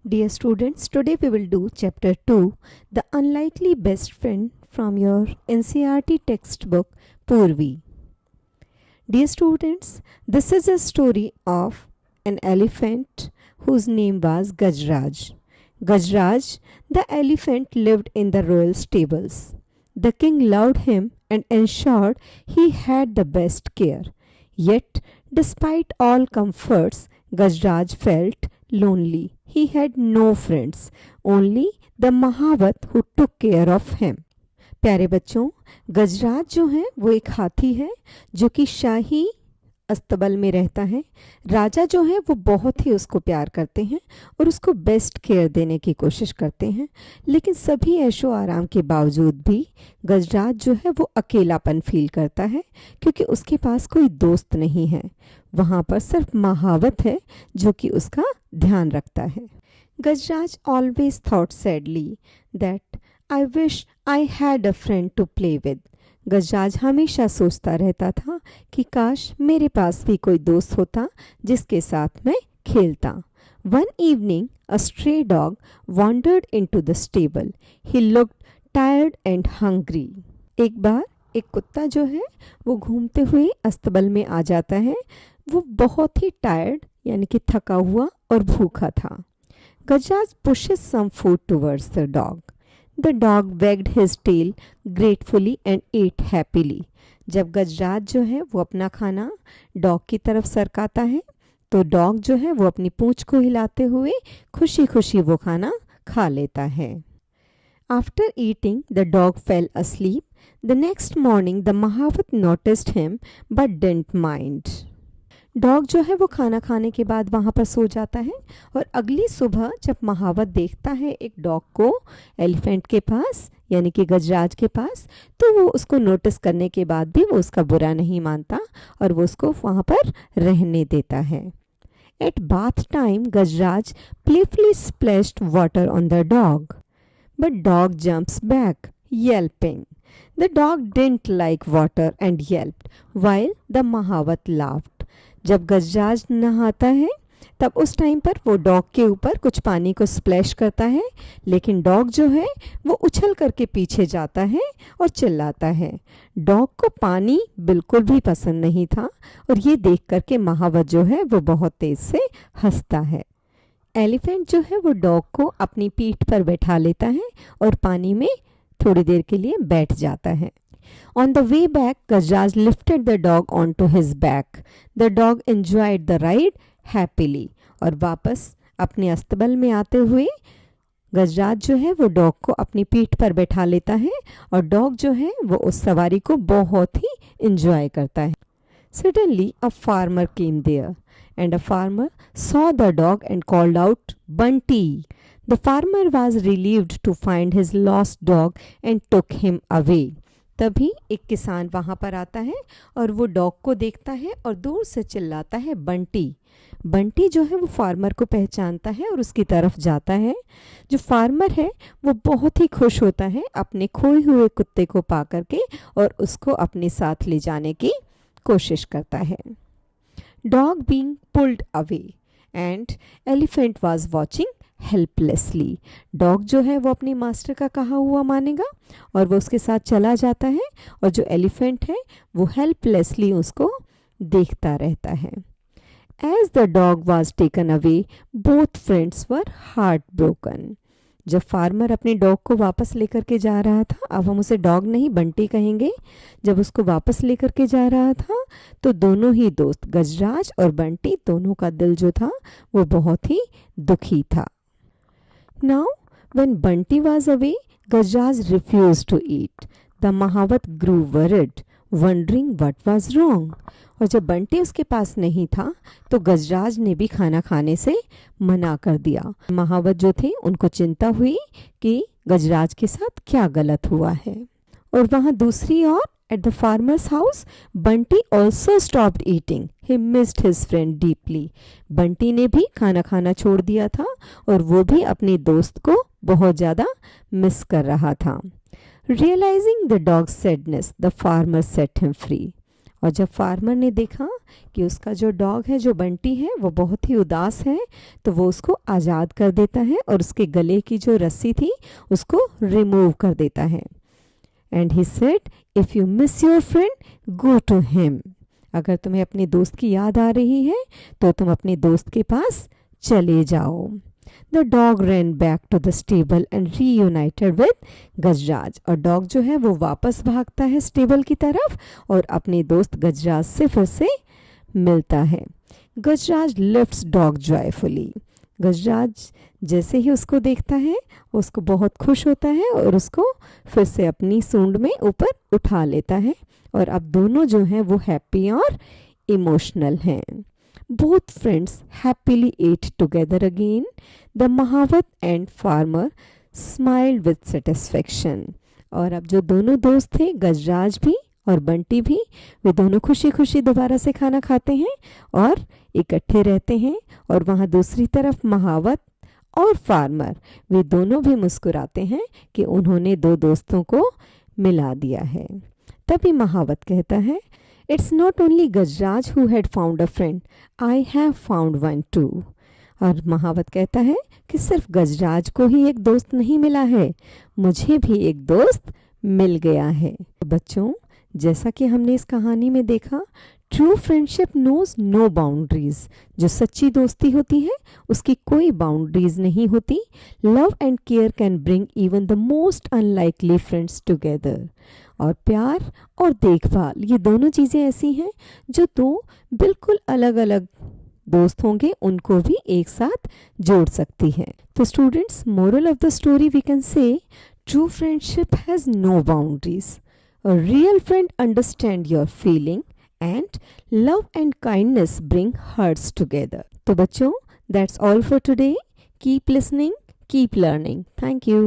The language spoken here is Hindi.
Dear students, today we will do chapter 2, The Unlikely Best Friend from your NCERT textbook Purvi. Dear students, this is a story of an elephant whose name was Gajraj. Gajraj, the elephant, lived in the royal stables. The king loved him and ensured he had the best care. Yet, despite all comforts, Gajraj felt lonely. He had no friends, only the Mahavat who took care of him. प्यारे बच्चों, गजराज जो है वो एक हाथी है जो कि शाही अस्तबल में रहता है। राजा जो है वो बहुत ही उसको प्यार करते हैं और उसको बेस्ट केयर देने की कोशिश करते हैं, लेकिन सभी ऐशो आराम के बावजूद भी गजराज जो है वो अकेलापन फील करता है क्योंकि उसके पास कोई दोस्त नहीं है। वहाँ पर सिर्फ महावत है जो कि उसका ध्यान रखता है। Gajraj always thought sadly that I wish I had a friend to play with. Gajraj हमेशा सोचता रहता था कि काश मेरे पास भी कोई दोस्त होता जिसके साथ मैं खेलता। One evening a stray dog wandered into the stable. He looked tired and hungry. एक बार एक कुत्ता जो है वो घूमते हुए अस्तबल में आ जाता है। वो बहुत ही टायर्ड यानी कि थका हुआ और भूखा था। गजराज pushes some food towards the dog. The dog wagged his tail gratefully and ate happily. जब गजराज जो है वो अपना खाना डॉग की तरफ सरकाता है तो डॉग जो है वो अपनी पूंछ को हिलाते हुए खुशी खुशी वो खाना खा लेता है। After eating, the dog fell asleep. The next morning, the Mahavat noticed him but didn't mind. Dog जो है वो खाना खाने के बाद वहाँ पर सो जाता है और अगली सुबह जब महावत देखता है एक डॉग को एलिफेंट के पास यानी कि गजराज के पास, तो वो उसको नोटिस करने के बाद भी वो उसका बुरा नहीं मानता और वो उसको वहाँ पर रहने देता है। At bath time Gajraj playfully splashed water on the dog, but dog jumps back yelping. The dog didn't like water and yelped while the Mahavat laughed. जब गजराज नहाता है तब उस टाइम पर वो डॉग के ऊपर कुछ पानी को स्प्लैश करता है, लेकिन डॉग जो है वो उछल करके पीछे जाता है और चिल्लाता है। डॉग को पानी बिल्कुल भी पसंद नहीं था और ये देख करके महावत जो है वो बहुत तेज से हंसता है। एलिफेंट जो है वो डॉग को अपनी पीठ पर बैठा लेता है और पानी में थोड़ी देर के लिए बैठ जाता है। On the way back, Gajraj lifted the dog onto his back. The dog enjoyed the ride happily. और वापस अपने अस्तबल में आते हुए गजराज जो है वो डॉग को अपनी पीठ पर बैठा लेता है और डॉग जो है वो उस सवारी को बहुत ही enjoy करता है। Suddenly, a farmer came there, and a farmer saw the dog and called out, "Bunty!" The farmer was relieved to find his lost dog and took him away. तभी एक किसान वहाँ पर आता है और वो डॉग को देखता है और दूर से चिल्लाता है, बंटी। बंटी जो है वो फार्मर को पहचानता है और उसकी तरफ जाता है। जो फार्मर है वो बहुत ही खुश होता है अपने खोए हुए कुत्ते को पा करके और उसको अपने साथ ले जाने की कोशिश करता है। Dog being pulled away and elephant was watching helplessly. Dog जो है वो अपने मास्टर का कहा हुआ मानेगा और वो उसके साथ चला जाता है और जो एलिफेंट है वो हेल्पलेसली उसको देखता रहता है। As the dog was taken away both friends were heart broken. जब फार्मर अपने डॉग को वापस लेकर के जा रहा था, अब हम उसे डॉग नहीं बंटी कहेंगे, जब उसको वापस लेकर के जा रहा था तो दोनों ही दोस्त गजराज और बंटी दोनों का दिल जो था वो बहुत ही दुखी था। Now, when Bunty was away, Gajraj refused to eat. The Mahavat grew worried, wondering what was wrong. और जब बंटी उसके पास नहीं था तो गजराज ने भी खाना खाने से मना कर दिया। महावत जो थे उनको चिंता हुई कि गजराज के साथ क्या गलत हुआ है। और वहाँ दूसरी ओर at the farmer's house, Bunty also stopped eating. He missed his friend deeply. Bunty ने भी खाना खाना छोड़ दिया था और वो भी अपने दोस्त को बहुत ज़्यादा मिस कर रहा था। Realizing the dog's sadness, the farmer set him free. और जब फार्मर ने देखा कि उसका जो डॉग है, जो बंटी है, वो बहुत ही उदास है, तो वो उसको आज़ाद कर देता है और उसके गले की जो रस्सी थी उसको रिमूव कर देता है। And he said, if you miss your friend go to him. अगर तुम्हें अपने दोस्त की याद आ रही है तो तुम अपने दोस्त के पास चले जाओ। The dog ran back to the stable and reunited with Gajraj. और डॉग जो है वो वापस भागता है स्टेबल की तरफ और अपने दोस्त गजराज से फिर से मिलता है। गजराज लिफ्ट्स डॉग जॉयफुली। गजराज जैसे ही उसको देखता है उसको बहुत खुश होता है और उसको फिर से अपनी सूंड में ऊपर उठा लेता है और अब दोनों जो हैं वो हैप्पी और इमोशनल हैं। Both friends happily ate together again. The महावत and farmer smiled with satisfaction. और अब जो दोनों दोस्त थे, गजराज भी और बंटी भी, वे दोनों खुशी खुशी दोबारा से खाना खाते हैं और इकट्ठे रहते हैं। और वहाँ दूसरी तरफ महावत और फार्मर, वे दोनों भी मुस्कुराते हैं कि उन्होंने दो दोस्तों को मिला दिया है। तभी महावत कहता है, It's not only Gajraj who had found a friend, I have found one too. और महावत कहता है कि सिर्फ गजराज को ही एक दोस्त नहीं मिला है, मुझे भी एक दोस्त मिल गया है। बच्चों, जैसा कि हमने इस कहानी में देखा, true friendship knows no boundaries. जो सच्ची दोस्ती होती है उसकी कोई बाउंड्रीज नहीं होती। Love and care can bring even the most unlikely friends together. और प्यार और देखभाल, ये दोनों चीज़ें ऐसी हैं जो दो बिल्कुल अलग अलग दोस्त होंगे उनको भी एक साथ जोड़ सकती हैं। तो students, moral of the story we can say, true friendship has no boundaries. A real friend understand your feeling and love and kindness bring hearts together. तो बच्चों, that's all for today. Keep listening, keep learning. Thank you.